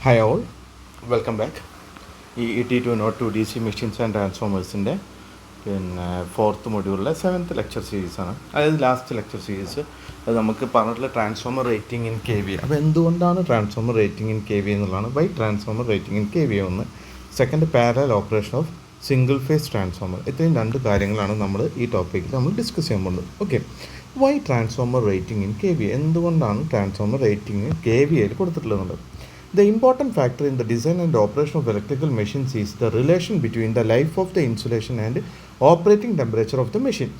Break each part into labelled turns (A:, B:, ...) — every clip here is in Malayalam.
A: Hi all, welcome back. ഈ ET202 DC മെഷീൻസ് ആൻഡ് ട്രാൻസ്ഫോമേഴ്സിൻ്റെ ഫോർത്ത് മൊഡ്യൂളിലെ 7th ലെക്ചർ സീരീസാണ്. അതായത് ലാസ്റ്റ് ലെക്ചർ സീരീസ്. അത് നമുക്ക് പറഞ്ഞിട്ടുള്ള ട്രാൻസ്ഫോമർ റേറ്റിംഗ് ഇൻ KVA. അപ്പോൾ എന്തുകൊണ്ടാണ് ട്രാൻസ്ഫോമർ റേറ്റിംഗ് ഇൻ KVA എന്നുള്ളതാണ്. By transformer rating in KVA ഒന്ന്, second parallel operation of single phase transformer. ഇത്രയും രണ്ട് കാര്യങ്ങളാണ് നമ്മൾ ഈ ടോപ്പിക്കിൽ നമ്മൾ ഡിസ്കസ് ചെയ്യാൻ പോകുന്നത്. Okay, why transformer rating in KVA, എന്തുകൊണ്ടാണ് ട്രാൻസ്ഫോമർ റേറ്റിംഗ് KVAയിൽ കൊടുത്തിട്ടുള്ളത്. The important factor in the design and operation of electrical machines is the relation between the life of the insulation and operating temperature of the machine.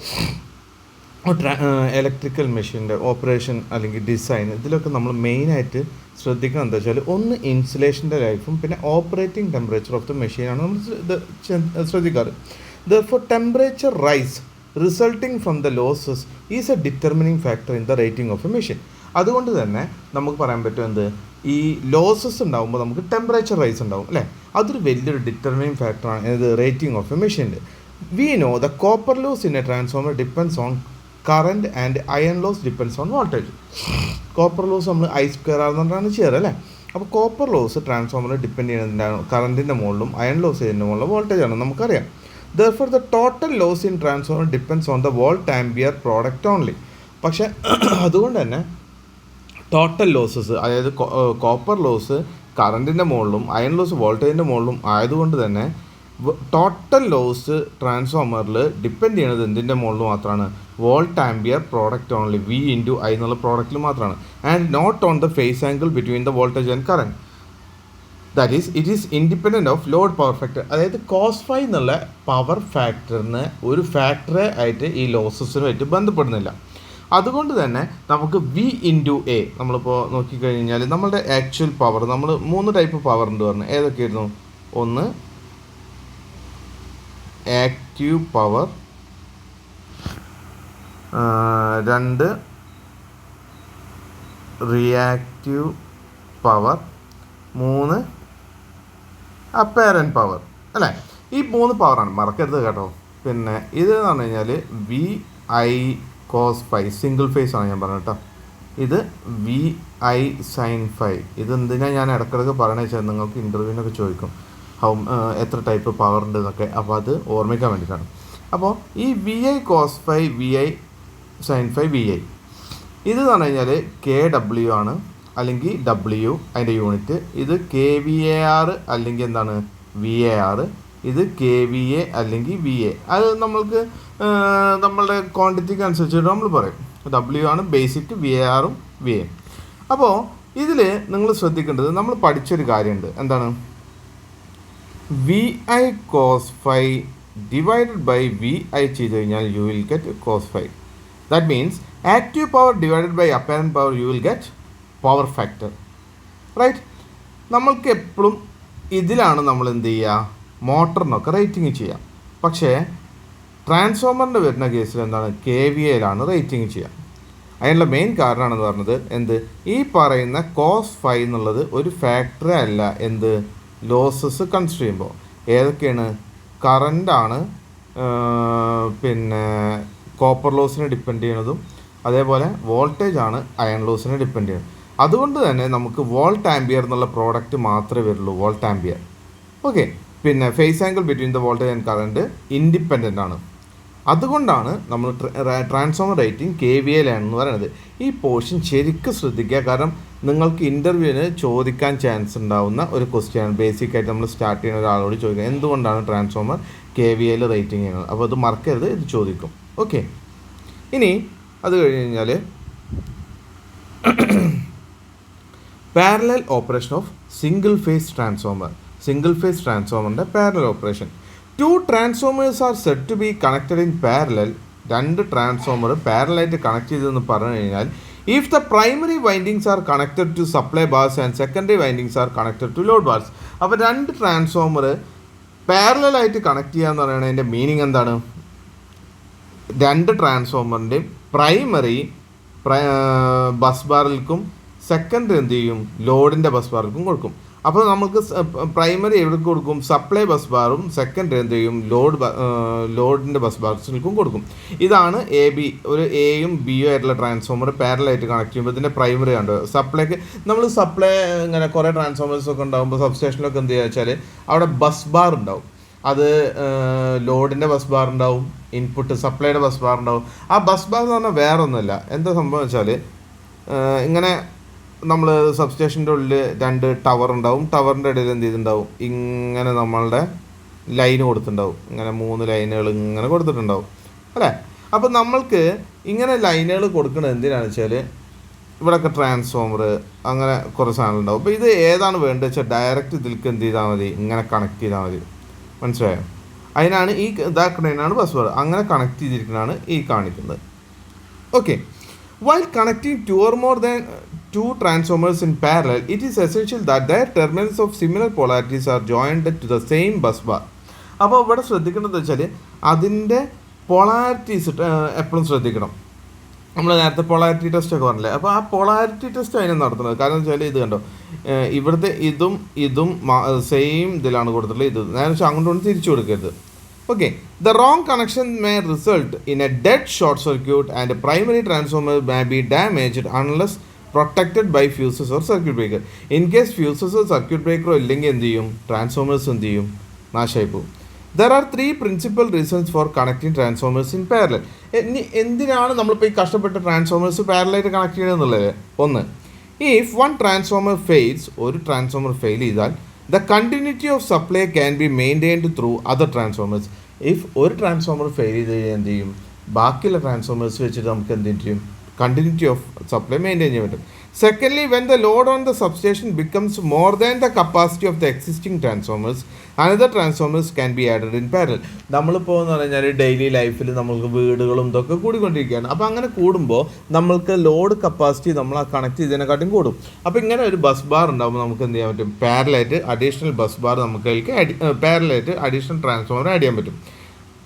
A: Electrical മെഷീൻ്റെ ഓപ്പറേഷൻ അല്ലെങ്കിൽ ഡിസൈൻ, ഇതിലൊക്കെ നമ്മൾ മെയിനായിട്ട് ശ്രദ്ധിക്കണം എന്താ വെച്ചാൽ, ഒന്ന് ഇൻസുലേഷൻ്റെ ലൈഫും പിന്നെ ഓപ്പറേറ്റിംഗ് ടെമ്പറേച്ചർ ഓഫ് ദ മെഷീനാണ് നമ്മൾ ശ്രദ്ധിക്കാറ്. Therefore, temperature rise resulting from the losses is a determining factor in the rating of a machine. അതുകൊണ്ട് തന്നെ നമുക്ക് പറയാൻ പറ്റും എന്ത്, ഈ ലോസസ് ഉണ്ടാകുമ്പോൾ നമുക്ക് ടെമ്പറേച്ചർ റൈസ് ഉണ്ടാകും അല്ലേ, അതൊരു വലിയൊരു ഡിറ്റർമിനിങ് ഫാക്ടറാണ് ഇത് റേറ്റിംഗ് ഓഫ് എ മെഷീൻ്റെ. We know the copper loss in a transformer depends on current and iron loss depends on voltage. Copper loss നമ്മൾ I²R എന്നിട്ടാണ് ചെയ്യാറ് അല്ലേ. അപ്പോൾ കോപ്പർ ലോസ് ട്രാൻസ്ഫോമറിൽ ഡിപ്പെൻഡ് ചെയ്യുന്നതിൻ്റെ കറൻറ്റിൻ്റെ മുകളിലും അയൺ ലോസ് ചെയ്യുന്നതിൻ്റെ മുകളിലും വോൾട്ടേജാണ് നമുക്കറിയാം. Therefore, the total loss in transformer depends on the volt ampere product only. പക്ഷേ അതുകൊണ്ട് തന്നെ ടോട്ടൽ ലോസസ്, അതായത് കോപ്പർ ലോസ് കറൻറ്റിൻ്റെ മുകളിലും അയൺ ലോസ് വോൾട്ടേജിൻ്റെ മുകളിലും ആയതുകൊണ്ട് തന്നെ ടോട്ടൽ ലോസ് ട്രാൻസ്ഫോമറിൽ ഡിപ്പെൻഡ് ചെയ്യുന്നത് എന്തിൻ്റെ മുകളിൽ മാത്രമാണ്, volt ampere product only, V/I എന്നുള്ള പ്രോഡക്റ്റിൽ മാത്രമാണ്. And not on the phase angle between the voltage and current. That is it is independent of load power factor. അതായത് കോസ് ഫൈ എന്നുള്ള പവർ ഫാക്ടറിന് ഒരു ഫാക്ടറെ ആയിട്ട് ഈ ലോസസിനുമായിട്ട് ബന്ധപ്പെടുന്നില്ല. അതുകൊണ്ട് തന്നെ നമുക്ക് V/A നമ്മളിപ്പോൾ നോക്കിക്കഴിഞ്ഞാൽ നമ്മളുടെ ആക്ച്വൽ പവർ, നമ്മൾ 3 ടൈപ്പ് പവർ ഉണ്ട് പറഞ്ഞു. ഏതൊക്കെയായിരുന്നു? ഒന്ന് active power, 2 reactive power, 3 apparent power അല്ലേ. ഈ 3 പവറാണ്, മറക്കരുത് കേട്ടോ. പിന്നെ ഇത് എന്ന് പറഞ്ഞു കഴിഞ്ഞാൽ VI cos phi single phase ആണ് ഞാൻ പറഞ്ഞത് കേട്ടോ. ഇത് VI സൈൻ ഫൈ. ഇത് എന്തിനാണ് ഞാൻ ഇടയ്ക്കിടയ്ക്ക് പറയണത് വെച്ചാൽ നിങ്ങൾക്ക് ഇൻ്റർവ്യൂവിനൊക്കെ ചോദിക്കും എത്ര ടൈപ്പ് പവർ ഉണ്ട് എന്നൊക്കെ, അപ്പോൾ അത് ഓർമ്മിക്കാൻ വേണ്ടിയിട്ടാണ്. അപ്പോൾ ഈ VI cos phi, VI sine phi, VI ഇത് എന്ന് പറഞ്ഞു കഴിഞ്ഞാൽ KW ആണ്, അല്ലെങ്കിൽ W അതിൻ്റെ യൂണിറ്റ്. ഇത് kVAR അല്ലെങ്കിൽ എന്താണ് VAR. ഇത് KVA അല്ലെങ്കിൽ VA. അത് നമ്മൾക്ക് നമ്മളുടെ ക്വാണ്ടിറ്റിക്ക് അനുസരിച്ചിട്ട് നമ്മൾ പറയും. W ആണ് ബേസിക്, VARഉം VA. അപ്പോൾ ഇതിൽ നിങ്ങൾ ശ്രദ്ധിക്കേണ്ടത്, നമ്മൾ പഠിച്ചൊരു കാര്യമുണ്ട്. എന്താണ്? VI cos phi divided by VI ചെയ്ത് കഴിഞ്ഞാൽ you will get cos phi. That means active power divided by apparent power you will get power factor, right. നമ്മൾക്ക് എപ്പോഴും ഇതിലാണ് നമ്മൾ എന്ത് ചെയ്യുക, മോട്ടറിനൊക്കെ റേറ്റിംഗ് ചെയ്യാം. പക്ഷേ ട്രാൻസ്ഫോമറിൻ്റെ വരുന്ന കേസിൽ എന്താണ്, KVAയിലാണ് റേറ്റിംഗ് ചെയ്യുക. അതിനുള്ള മെയിൻ കാരണമാണെന്ന് പറഞ്ഞത് എന്ത്, ഈ പറയുന്ന കോസ് ഫൈ എന്നുള്ളത് ഒരു ഫാക്ടറേ അല്ല. എന്ത്, ലോസസ് കൺസിഡർ ചെയ്യുമ്പോൾ ഏതൊക്കെയാണ്, കറൻ്റാണ്, പിന്നെ കോപ്പർ ലോസിനെ ഡിപ്പെൻഡ് ചെയ്യണതും, അതേപോലെ വോൾട്ടേജ് ആണ് അയൺ ലോസിനെ ഡിപ്പെൻഡ് ചെയ്യുന്നത്. അതുകൊണ്ട് തന്നെ നമുക്ക് വോൾട്ട് ആംപിയർ എന്നുള്ള പ്രോഡക്റ്റ് മാത്രമേ വരുള്ളൂ, വോൾട്ട് ആംപിയർ. ഓക്കെ, പിന്നെ face angle between the voltage and current independent ആണ്. അതുകൊണ്ടാണ് നമ്മൾ ട്രാൻസ്ഫോമർ റേറ്റിംഗ് KVAയിലാണെന്ന് പറയുന്നത്. ഈ പോർഷൻ ശരിക്കും ശ്രദ്ധിക്കുക, കാരണം നിങ്ങൾക്ക് ഇൻ്റർവ്യൂവിന് ചോദിക്കാൻ ചാൻസ് ഉണ്ടാവുന്ന ഒരു ക്വസ്റ്റ്യനാണ്. ബേസിക്കായിട്ട് നമ്മൾ സ്റ്റാർട്ട് ചെയ്യുന്ന ഒരാളോട് ചോദിക്കുക, എന്തുകൊണ്ടാണ് ട്രാൻസ്ഫോമർ KVAയിൽ റേറ്റിംഗ് ചെയ്യുന്നത്. അപ്പോൾ അത് മറക്കരുത്, ഇത് ചോദിക്കും. ഓക്കെ, ഇനി അത് കഴിഞ്ഞ് കഴിഞ്ഞാൽ parallel operation of single phase transformer. Single phase ട്രാൻസ്ഫോമറിൻ്റെ parallel operation. 2 transformers are set to be connected in parallel. 2 transformer പാരലായിട്ട് കണക്ട് ചെയ്തതെന്ന് പറഞ്ഞു കഴിഞ്ഞാൽ, if the primary windings are connected to supply bars and secondary windings are connected to load bars. അപ്പോൾ 2 ട്രാൻസ്ഫോമർ പാരലായിട്ട് കണക്ട് ചെയ്യുക എന്ന് പറയുന്നതിൻ്റെ മീനിങ് എന്താണ്, 2 ട്രാൻസ്ഫോമറിൻ്റെയും പ്രൈമറി ബസ് ബാറിലേക്കും സെക്കൻഡറി എന്ത് ചെയ്യും, ലോഡിൻ്റെ ബസ് ബാർക്കും കൊടുക്കും. അപ്പോൾ നമുക്ക് പ്രൈമറി എവിടെ കൊടുക്കും, സപ്ലൈ ബസ് ബാറും സെക്കൻഡറി എന്ത് ചെയ്യും, ലോഡിൻ്റെ ബസ് ബാർസിനും കൊടുക്കും. ഇതാണ് എ ബി, ഒരു എയും ബിയും ആയിട്ടുള്ള ട്രാൻസ്ഫോമർ പാരലായിട്ട് കണക്ട് ചെയ്യുമ്പോൾ ഇതിൻ്റെ പ്രൈമറി ഉണ്ട്. സപ്ലൈക്ക് നമ്മൾ സപ്ലൈ ഇങ്ങനെ കുറേ ട്രാൻസ്ഫോമേഴ്സൊക്കെ ഉണ്ടാകുമ്പോൾ സബ്സ്റ്റേഷനിലൊക്കെ എന്ത് ചെയ്യുക വെച്ചാൽ അവിടെ ബസ് ബാർ ഉണ്ടാവും. അത് ലോഡിൻ്റെ ബസ് ബാർ ഉണ്ടാവും, ഇൻപുട്ട് സപ്ലൈയുടെ ബസ് ബാർ ഉണ്ടാവും. ആ ബസ് ബാർ എന്ന് പറഞ്ഞാൽ വേറെ ഒന്നുമില്ല, എന്താ സംഭവം വെച്ചാൽ ഇങ്ങനെ നമ്മൾ സബ്സ്റ്റേഷൻ്റെ ഉള്ളിൽ 2 ടവർ ഉണ്ടാവും. ടവറിൻ്റെ ഇടയിൽ എന്ത് ചെയ്തിട്ടുണ്ടാവും, ഇങ്ങനെ നമ്മളുടെ ലൈൻ കൊടുത്തിട്ടുണ്ടാവും. ഇങ്ങനെ 3 ലൈനുകൾ ഇങ്ങനെ കൊടുത്തിട്ടുണ്ടാവും അല്ലേ. അപ്പോൾ നമ്മൾക്ക് ഇങ്ങനെ ലൈനുകൾ കൊടുക്കുന്നത് എന്തിനാണെന്ന് വെച്ചാൽ ഇവിടെയൊക്കെ ട്രാൻസ്ഫോമർ അങ്ങനെ കുറേ സാധനങ്ങൾ ഉണ്ടാവും. അപ്പോൾ ഇത് ഏതാണ് വേണ്ടത് വെച്ചാൽ ഡയറക്റ്റ് ഇതിലേക്ക് എന്ത് ചെയ്താൽ മതി, ഇങ്ങനെ കണക്ട് ചെയ്താൽ മതി. മനസ്സിലായോ? അതിനാണ് ഈ ഇതാക്കുന്നതിനാണ് ബസ് ബാർ. അങ്ങനെ കണക്ട് ചെയ്തിരിക്കുന്നതാണ് ഈ കാണിക്കുന്നത്. Okay. While connecting 2 or more than 2 transformers in parallel, it is essential that their terminals of similar polarities are joined to the same bus bar. അപ്പോൾ ഇവിടെ ശ്രദ്ധിക്കേണ്ടത് വെച്ചാൽ അതിൻ്റെ പൊളാരിറ്റീസ് എപ്പോഴും ശ്രദ്ധിക്കണം. നമ്മൾ നേരത്തെ പൊളാരിറ്റി ടെസ്റ്റ് ഒക്കെ പറഞ്ഞില്ലേ, അപ്പോൾ ആ പൊളാരിറ്റി ടെസ്റ്റ് അതിനെ നടത്തുന്നത്. കാരണം വെച്ചാൽ ഇത് കണ്ടോ, ഇവിടുത്തെ ഇതും സെയിം ഇതിലാണ് കൊടുത്തിട്ടുള്ളത്. ഇത് നേരെ വെച്ചാൽ അങ്ങോട്ട് തിരിച്ചു കൊടുക്കരുത്. Okay, the wrong connection may result in a dead short circuit and a primary transformer may be damaged unless protected by fuses or circuit breaker. In case fuses or circuit breaker ഇല്ലെങ്കിൽ എന്ത് ചെയ്യും, ട്രാൻസ്ഫോമേഴ്സ് എന്ത് ചെയ്യും, നാശമായി പോകും. There are 3 principal reasons for connecting transformers in parallel. എന്തിനാണ് നമ്മളിപ്പോൾ ഈ കഷ്ടപ്പെട്ട ട്രാൻസ്ഫോമേഴ്സ് പാരലായിട്ട് കണക്ട് ചെയ്യണമെന്നുള്ളത്? ഒന്ന്, if one transformer fails, ഒരു ട്രാൻസ്ഫോമർ ഫെയിൽ ചെയ്താൽ the continuity of supply can be maintained through other transformers. If ഒരു ട്രാൻസ്ഫോമർ ഫെയിൽ ചെയ്ത് കഴിഞ്ഞാൽ എന്ത് ചെയ്യും, ബാക്കിയുള്ള ട്രാൻസ്ഫോമേഴ്സ് വെച്ചിട്ട് നമുക്ക് എന്ത് ചെയ്യും, continuity of supply മെയിൻറ്റെയിൻ ചെയ്യാൻ പറ്റും. Secondly, when the load on the substation becomes more than the capacity of the existing transformers, another transformers can be added in parallel. നമ്മളിപ്പോൾ എന്ന് പറഞ്ഞാൽ ഡെയിലി ലൈഫിൽ നമ്മൾക്ക് വീടുകളും ഇതൊക്കെ കൂടിക്കൊണ്ടിരിക്കുകയാണ്. അപ്പോൾ അങ്ങനെ കൂടുമ്പോൾ നമ്മൾക്ക് ലോഡ് കപ്പാസിറ്റി നമ്മൾ ആ കണക്ട് ചെയ്തതിനെക്കാട്ടും കൂടും. അപ്പോൾ ഇങ്ങനെ ഒരു ബസ് ബാർ ഉണ്ടാകുമ്പോൾ നമുക്ക് എന്ത് ചെയ്യാൻ പറ്റും, പാരലായിട്ട് അഡീഷണൽ ബസ് ബാർ നമുക്ക് പാരലായിട്ട് അഡീഷണൽ ട്രാൻസ്ഫോമർ ആഡ് ചെയ്യാൻ പറ്റും.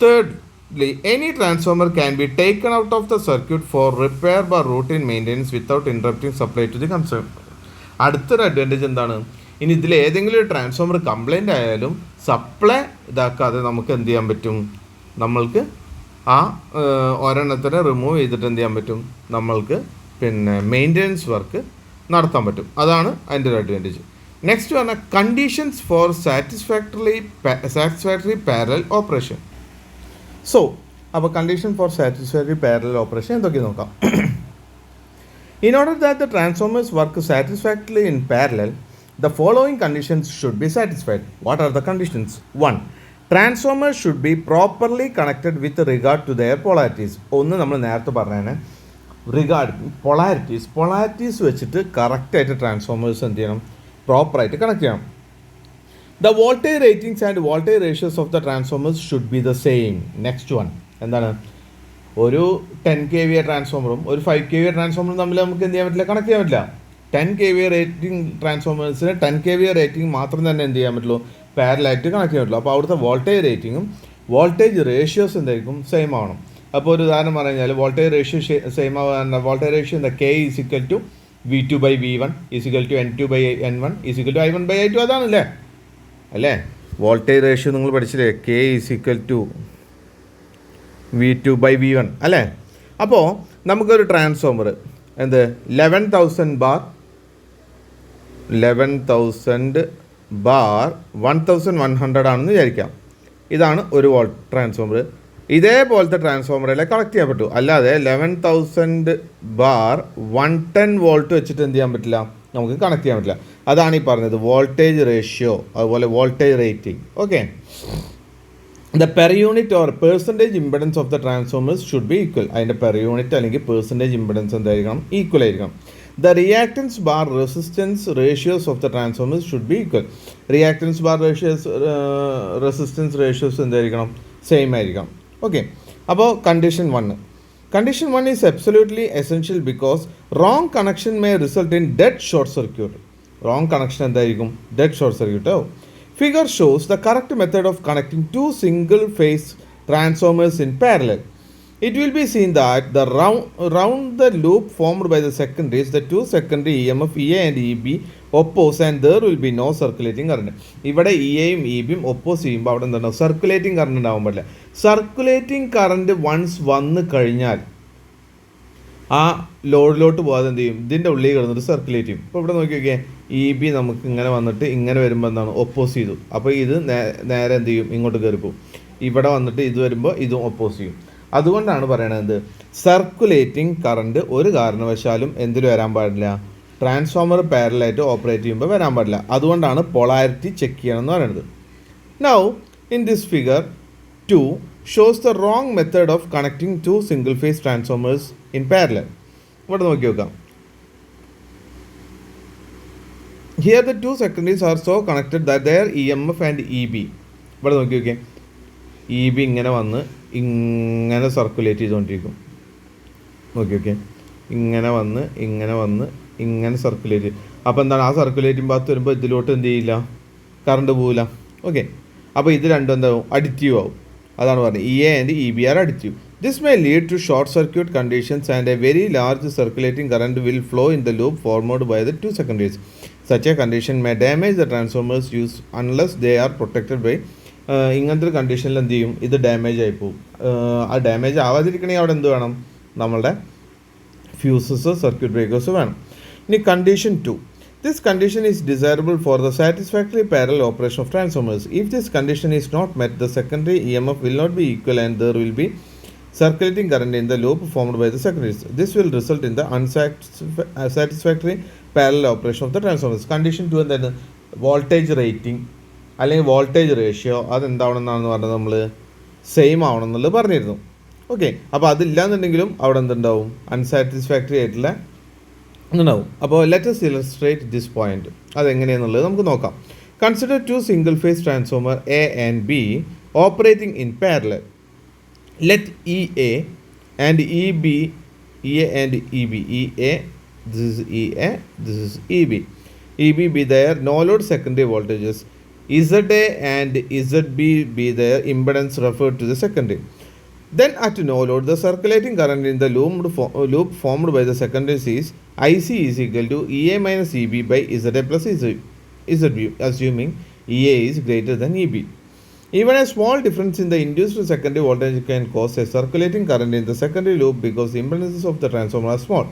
A: Thirdly, any transformer can be taken out of the circuit for repair by routine maintenance without interrupting supply to the consumer. അടുത്തൊരു അഡ്വാൻറ്റേജ് എന്താണ്, ഇനി ഇതിൽ ഏതെങ്കിലും ഒരു ട്രാൻസ്ഫോമർ കംപ്ലൈൻ്റ് ആയാലും സപ്ലൈ ഇതാക്കാതെ നമുക്ക് എന്ത് ചെയ്യാൻ പറ്റും, നമ്മൾക്ക് ആ ഒരെണ്ണത്തിനെ റിമൂവ് ചെയ്തിട്ട് എന്ത് ചെയ്യാൻ പറ്റും, നമ്മൾക്ക് പിന്നെ മെയിൻ്റെനൻസ് വർക്ക് നടത്താൻ പറ്റും. അതാണ് അതിൻ്റെ ഒരു അഡ്വാൻറ്റേജ്. നെക്സ്റ്റ് പറഞ്ഞാൽ conditions for satisfactory parallel operation. So അപ്പോൾ condition for satisfactory parallel operation എന്തൊക്കെ നോക്കാം. In order that the transformers work satisfactorily in parallel, the following conditions should be satisfied. What are the conditions? 1. Transformers should be properly connected with regard to their polarities. ഒന്ന് നമ്മൾ നേരത്തെ പറഞ്ഞാണ് പൊളാരിറ്റീസ് വെച്ചിട്ട് കറക്റ്റായിട്ട് ട്രാൻസ്ഫോമേഴ്സ് എന്ത് ചെയ്യണം, പ്രോപ്പറായിട്ട് കണക്ട് ചെയ്യണം. The voltage ratings and voltage ratios of the transformers should be the same. Next one എന്താണ്, ഒരു 10 kVA ട്രാൻസ്ഫോമറും ഒരു 5 kVA ട്രാൻസ്ഫോമറും തമ്മിൽ നമുക്ക് എന്ത് ചെയ്യാൻ പറ്റില്ല, കണക്ട് ചെയ്യാൻ പറ്റില്ല. 10 kVA റേറ്റിംഗ് ട്രാൻസ്ഫോമേഴ്സിന് 10 kVA റേറ്റിംഗ് മാത്രം തന്നെ എന്ത് ചെയ്യാൻ പറ്റുള്ളൂ, പാരലായിട്ട് കണക്ട് ചെയ്യാൻ പറ്റുള്ളൂ. അപ്പോൾ അവിടുത്തെ വോൾട്ടേജ് റേറ്റിങ്ങും വോൾട്ടേജ് റേഷ്യോസ് എന്തായിരിക്കും, സെയിം ആവണം. അപ്പോൾ ഒരു ഉദാഹരണം പറഞ്ഞു കഴിഞ്ഞാൽ വോൾട്ടേജ് റേഷ്യോ സെയിം ആവാൻ വോൾട്ടേജ് റേഷ്യോ എന്താ, K = V2/V1 = N2/N1 = I1/I2. അതാണല്ലേ അല്ലേ, വോൾട്ടേജ് റേഷ്യോ നിങ്ങൾ പഠിച്ചില്ലേ, K = V2/V1 അല്ലേ. അപ്പോൾ നമുക്കൊരു ട്രാൻസ്ഫോമർ എന്ത് 11,000 ബാർ 1100 ആണെന്ന് വിചാരിക്കാം. ഇതാണ് ഒരു വോൾട്ട് ട്രാൻസ്ഫോമർ. ഇതേപോലത്തെ ട്രാൻസ്ഫോമറിലെ കണക്ട് ചെയ്യാൻ പറ്റൂ. അല്ലാതെ 11,000 ബാർ 110 വോൾട്ട് വെച്ചിട്ട് എന്ത് ചെയ്യാൻ പറ്റില്ല, നമുക്ക് കണക്ട് ചെയ്യാൻ പറ്റില്ല. അതാണ് ഈ പറഞ്ഞത് വോൾട്ടേജ് റേഷ്യോ, അതുപോലെ voltage rating. Okay. The per unit or percentage impedance of the transformers should be equal. അതിൻ്റെ per unit അല്ലെങ്കിൽ percentage impedance എന്തായിരിക്കണം, ഈക്വൽ ആയിരിക്കണം. The reactance bar resistance ratios of the transformers should be equal. Reactance bar ratios resistance ratios എന്തായിരിക്കണം, സെയിം ആയിരിക്കണം. ഓക്കെ. അപ്പോൾ condition 1 is absolutely essential because wrong connection may result in dead short circuit. Wrong connection എന്തായിരിക്കും, dead short circuit. Figure shows the correct method of connecting 2 single phase transformers in parallel. it will be seen that the round the loop formed by the secondaries, the two secondary EMF EA and EB oppose and there will be no circulating current. ഇവിടെ ഇ എയും ഇ ബിയും ഒപ്പോസ് ചെയ്യുമ്പോൾ അവിടെ എന്താണ് സർക്കുലേറ്റിംഗ് കറണ്ട് ഉണ്ടാവാൻ പാടില്ല. സർക്കുലേറ്റിംഗ് കറണ്ട് വൺസ് വന്ന് കഴിഞ്ഞാൽ ആ ലോഡിലോട്ട് പോകാതെ എന്ത് ചെയ്യും, ഇതിൻ്റെ ഉള്ളിൽ കിടന്നിട്ട് സർക്കുലേറ്റ് ചെയ്യും. ഇപ്പോൾ ഇവിടെ നോക്കി നോക്കിയാൽ ഇ ബി നമുക്ക് ഇങ്ങനെ വന്നിട്ട് ഇങ്ങനെ വരുമ്പോൾ എന്താണ് ഒപ്പോസ് ചെയ്തു. അപ്പോൾ ഇത് നേരെ എന്ത് ചെയ്യും, ഇങ്ങോട്ട് കയറി പോകും. ഇവിടെ വന്നിട്ട് ഇത് വരുമ്പോൾ ഇതും ഒപ്പോസ് ചെയ്യും. അതുകൊണ്ടാണ് പറയണത് സർക്കുലേറ്റിംഗ് കറണ്ട് ഒരു കാരണവശാലും എന്തിൽ വരാൻ പാടില്ല, ട്രാൻസ്ഫോമർ പാരലായിട്ട് ഓപ്പറേറ്റ് ചെയ്യുമ്പോൾ വരാൻ പാടില്ല. അതുകൊണ്ടാണ് പൊളാരിറ്റി ചെക്ക് ചെയ്യണം എന്ന് പറയുന്നത്. Now in this figure 2 shows the wrong method of connecting two single phase transformers in parallel. ഇവിടെ നോക്കി നോക്കാം. Here the 2 secondaries are so connected that their E M F and E B. ഇവിടെ നോക്കി നോക്കിയേ, ഇ ബി ഇങ്ങനെ വന്ന് ഇങ്ങനെ സർക്കുലേറ്റ് ചെയ്തുകൊണ്ടിരിക്കും. നോക്കി ഓക്കെ, ഇങ്ങനെ വന്ന് ഇങ്ങനെ സർക്കുലേറ്റ് ചെയ്യും. അപ്പോൾ എന്താണ്, ആ സർക്കുലേറ്റിംഗ് ഭാഗത്ത് വരുമ്പോൾ ഇതിലോട്ട് എന്ത് ചെയ്യില്ല, കറണ്ട് പോവില്ല. ഓക്കെ, അപ്പോൾ ഇത് രണ്ടും എന്താവും, അഡിറ്റീവ് ആവും. അതാണ് പറഞ്ഞത് E A and E B are additive. This may lead to short circuit conditions and a very large circulating current will flow in the loop formed by the 2 secondaries. Such a condition may damage the transformers used unless they are protected by ഇങ്ങനത്തെ ഒരു കണ്ടീഷനിൽ എന്ത് ചെയ്യും, ഇത് ഡാമേജ് ആയി പോകും. ആ ഡാമേജ് ആവാതിരിക്കണമെങ്കിൽ അവിടെ എന്ത് വേണം, നമ്മളുടെ ഫ്യൂസസ്, സർക്യൂട്ട് ബ്രേക്കേഴ്സ് വേണം. ഇനി condition 2, this condition is desirable for the satisfactory parallel operation of transformers. If this condition is not met, the secondary EMF will not be equal and there will be circulating current in the loop formed by the secondaries. This will result in the unsatisfactory parallel operation of the transformers. Condition 2 എന്താണ്, വോൾട്ടേജ് റേറ്റിംഗ് അല്ലെങ്കിൽ വോൾട്ടേജ് റേഷ്യോ അതെന്താവണമെന്നാണെന്ന് പറഞ്ഞത് നമ്മൾ സെയിം ആവണം എന്നുള്ളത് പറഞ്ഞിരുന്നു. ഓക്കെ, അപ്പോൾ അതില്ലാന്നുണ്ടെങ്കിലും അവിടെ എന്തുണ്ടാവും, അൺസാറ്റിസ്ഫാക്ടറി ആയിട്ടുള്ള ഉണ്ടാവും. അപ്പോൾ ലെറ്റസ് ഇലസ്ട്രേറ്റ് ദിസ് പോയിന്റ്. അതെങ്ങനെയാണെന്നുള്ളത് നമുക്ക് നോക്കാം. Consider 2 single phase transformer A and B operating in parallel. Let E A and E B, E A and E B, E A this is E A, this is E B, E B B their no load secondary voltages, ZA and ZB be their impedance referred to the secondary. Then at no load, the circulating current in the loop formed by the secondaries is IC is equal to EA minus EB by ZA plus ZB, assuming EA is greater than EB. Even a small difference in the induced secondary voltage can cause a circulating current in the secondary loop because the impedances of the transformer are small.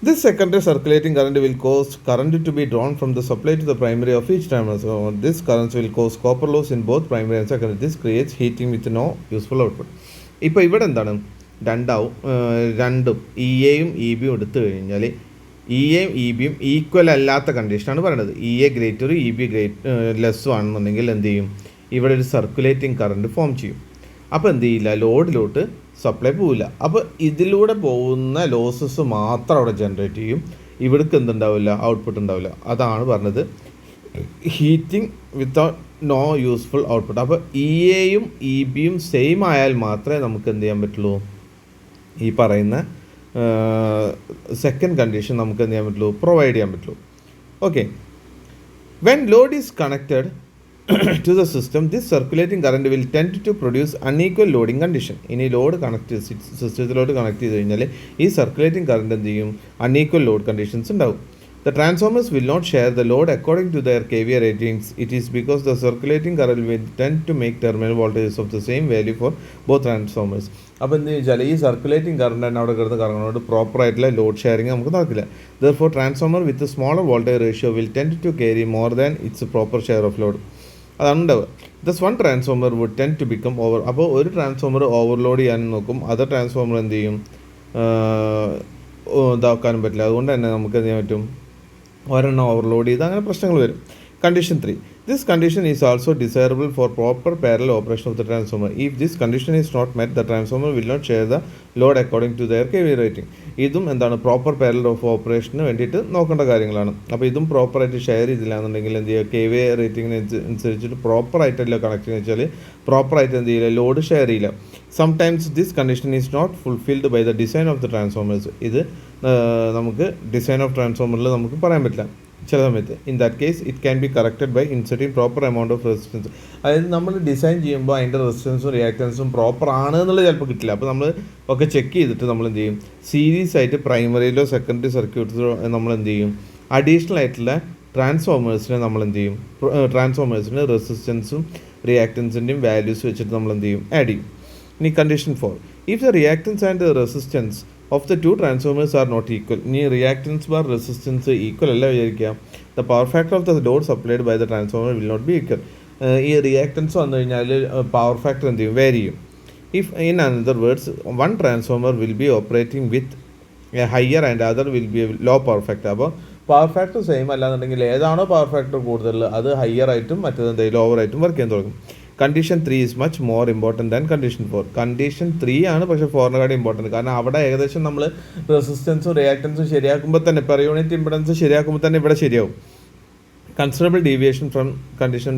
A: This secondary circulating current will cause current to be drawn from the supply to the primary of each transformer. This current will cause copper loss in both primary and secondary. This creates heating with no useful output. ഇപ്പോൾ ഇവിടെ എന്താണ്, രണ്ടും ഇ എയും ഇ ബിയും എടുത്തു കഴിഞ്ഞാൽ ഇ എയും ഇ ബിയും ഈക്വൽ അല്ലാത്ത കണ്ടീഷനാണ് പറയുന്നത്. ഇ എ ഗ്രേറ്ററും ഇ ബി ലെസ്സും ആണെന്നുണ്ടെങ്കിൽ എന്ത് ചെയ്യും, ഇവിടെ ഒരു സർക്കുലേറ്റിംഗ് കറണ്ട് ഫോം ചെയ്യും. അപ്പോൾ എന്ത് ചെയ്യില്ല, ലോഡിലോട്ട് സപ്ലൈ പോവില്ല. അപ്പോൾ ഇതിലൂടെ പോകുന്ന ലോസസ് മാത്രം അവിടെ ജനറേറ്റ് ചെയ്യും, ഇവിടേക്ക് എന്തുണ്ടാവില്ല, ഔട്ട്പുട്ട് ഉണ്ടാവില്ല. അതാണ് പറഞ്ഞത് heating without no useful output. അപ്പോൾ ഇ എയും ഇ ബിയും സെയിം ആയാൽ മാത്രമേ നമുക്ക് എന്ത് ചെയ്യാൻ പറ്റുള്ളൂ, ഈ പറയുന്ന സെക്കൻഡ് കണ്ടീഷൻ നമുക്ക് എന്ത് ചെയ്യാൻ പറ്റുള്ളൂ, പ്രൊവൈഡ് ചെയ്യാൻ പറ്റുള്ളൂ. Okay, when Lord is connected to the system, this circulating current will tend to produce unequal loading condition. ഇനി ലോഡ് കണക്ട് സിസ്റ്റത്തിലോട്ട് കണക്ട് ചെയ്ത് കഴിഞ്ഞാൽ ഈ സർക്കുലേറ്റിംഗ് കറണ്ട് എന്ത് ചെയ്യും, അൺഈക്വൽ ലോഡ് കണ്ടീഷൻസ് ഉണ്ടാവും. The transformers will not share the load according to their KVA ratings. It is because the circulating current will tend to make terminal voltages of the same value for both transformers. അപ്പോൾ എന്ത് വെച്ചാൽ ഈ സർക്കുലേറ്റിംഗ് കറണ്ട് തന്നെ അവിടെ കിടന്ന് കറങ്ങുന്നതുകൊണ്ട് പ്രോപ്പറായിട്ടുള്ള ലോഡ് ഷെയറിങ് നമുക്ക് നടക്കില്ല. Therefore, transformer with a smaller voltage ratio will tend to carry more than its proper share of load. അതാണ് ഉണ്ടാവുക. Thus one transformer would tend to become over. അപ്പോൾ ഒരു ട്രാൻസ്ഫോമർ ഓവർലോഡ് ചെയ്യാനും നോക്കും, അതർ ട്രാൻസ്ഫോമർ എന്ത് ചെയ്യും, ഇതാക്കാനും പറ്റില്ല. അതുകൊണ്ട് തന്നെ നമുക്ക് എന്ത് ചെയ്യാൻ പറ്റും, ഒരെണ്ണം ഓവർലോഡ് ചെയ്ത് അങ്ങനെ പ്രശ്നങ്ങൾ വരും. Condition 3, this condition is also desirable for proper parallel operation of the transformer. If this condition is not met, the transformer will not share the load according to their KVA rating. ഇതും എന്താണ്, പ്രോപ്പർ പാരലൽ ഓഫ് ഓപ്പറേഷന് വേണ്ടിയിട്ട് നോക്കേണ്ട കാര്യങ്ങളാണ്. അപ്പോൾ ഇതും പ്രോപ്പറായിട്ട് ഷെയർ ചെയ്തില്ലാന്നുണ്ടെങ്കിൽ എന്ത് ചെയ്യുക, KVA റേറ്റിങ്ങിന് അനുസരിച്ചിട്ട് പ്രോപ്പറായിട്ടല്ല കണക്ട് വെച്ചാൽ പ്രോപ്പറായിട്ട് എന്ത് ചെയ്യില്ല, ലോഡ് ഷെയർ ചെയ്യില്ല. Sometimes this condition is not fulfilled by the design of the transformers. ഇത് നമുക്ക് ഡിസൈൻ ഓഫ് ട്രാൻസ്ഫോമറിൽ നമുക്ക് പറയാൻ പറ്റില്ല. ചില സമയത്ത്. In that case it can be corrected by inserting proper amount of resistance. അതായത് നമ്മൾ ഡിസൈൻ ചെയ്യുമ്പോൾ അതിൻ്റെ റെസിസ്റ്റൻസും റിയാക്റ്റൻസും പ്രോപ്പർ ആണ് എന്നുള്ളത് ചിലപ്പോൾ കിട്ടില്ല. അപ്പോൾ നമ്മൾ ഒക്കെ ചെക്ക് ചെയ്തിട്ട് നമ്മൾ എന്ത് ചെയ്യും, സീരീസ് ആയിട്ട് പ്രൈമറിയിലോ സെക്കൻഡറി സർക്യൂട്ട്സിലോ നമ്മൾ എന്ത് ചെയ്യും, അഡീഷണൽ ആയിട്ടുള്ള ട്രാൻസ്ഫോമേഴ്സിനെ നമ്മൾ എന്ത് ചെയ്യും, ട്രാൻസ്ഫോമേഴ്സിന് റെസിസ്റ്റൻസും റിയാക്റ്റൻസിൻ്റെയും വാല്യൂസ് വെച്ചിട്ട് നമ്മൾ എന്ത് ചെയ്യും, ആഡ് ചെയ്യും. ഇനി condition 4, if the reactance and resistance of the two transformers are not equal. ഇനി റിയാക്റ്റൻസ് ബാർ റെസിസ്റ്റൻസ് ഈക്വൽ അല്ല വിചാരിക്കുക, the power factor of the load supplied by the transformer will not be equal. ഈ റിയാക്റ്റൻസ് വന്നു കഴിഞ്ഞാൽ പവർ ഫാക്ടർ എന്ത് ചെയ്യും, വേരി ചെയ്യും. If in another words one transformer will be operating with a higher and other will be low power factor. അപ്പോൾ പവർ ഫാക്ടർ സെയിം അല്ലാന്നുണ്ടെങ്കിൽ ഏതാണോ പവർ ഫാക്ടർ കൂടുതൽ അത് ഹയർ ആയിട്ടും മറ്റേത് എന്തെങ്കിലും ലോവർ ആയിട്ടും വർക്ക് ചെയ്യാൻ തുടങ്ങും. Condition 3 is much more important than condition 4. Condition 3 ആണ് പക്ഷേ 4-നെക്കാളും ഇമ്പോർട്ടൻറ്റ്. കാരണം അവിടെ ഏകദേശം നമ്മൾ റെസിസ്റ്റൻസും റിയാക്റ്റൻസും ശരിയാക്കുമ്പോൾ തന്നെ പെർ യൂണിറ്റ് ഇമ്പിഡൻസ് ശരിയാക്കുമ്പോൾ തന്നെ ഇവിടെ ശരിയാവും. Considerable deviation from condition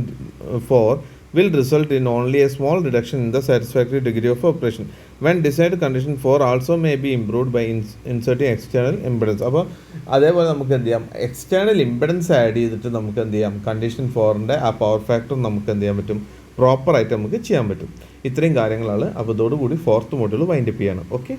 A: 4 will result in only a small reduction in the satisfactory degree of operation. When desired condition 4 also may be improved by inserting external impedance. അപ്പോൾ അതേപോലെ നമുക്ക് എന്ത് ചെയ്യാം, എക്സ്റ്റേണൽ ഇമ്പിഡൻസ് ആഡ് ചെയ്തിട്ട് നമുക്ക് എന്ത് ചെയ്യാം, കണ്ടീഷൻ 4-ൻ്റെ ആ പവർ ഫാക്ടർ നമുക്ക് എന്ത് ചെയ്യാൻ പറ്റും, പ്രോപ്പറായിട്ട് നമുക്ക് ചെയ്യാൻ പറ്റും. ഇത്രയും കാര്യങ്ങളാണ്. അപ്പോൾ ഇതോടുകൂടി 4th മൊഡ്യൂൾ വൈൻഡപ്പ് ചെയ്യണം. ഓക്കെ.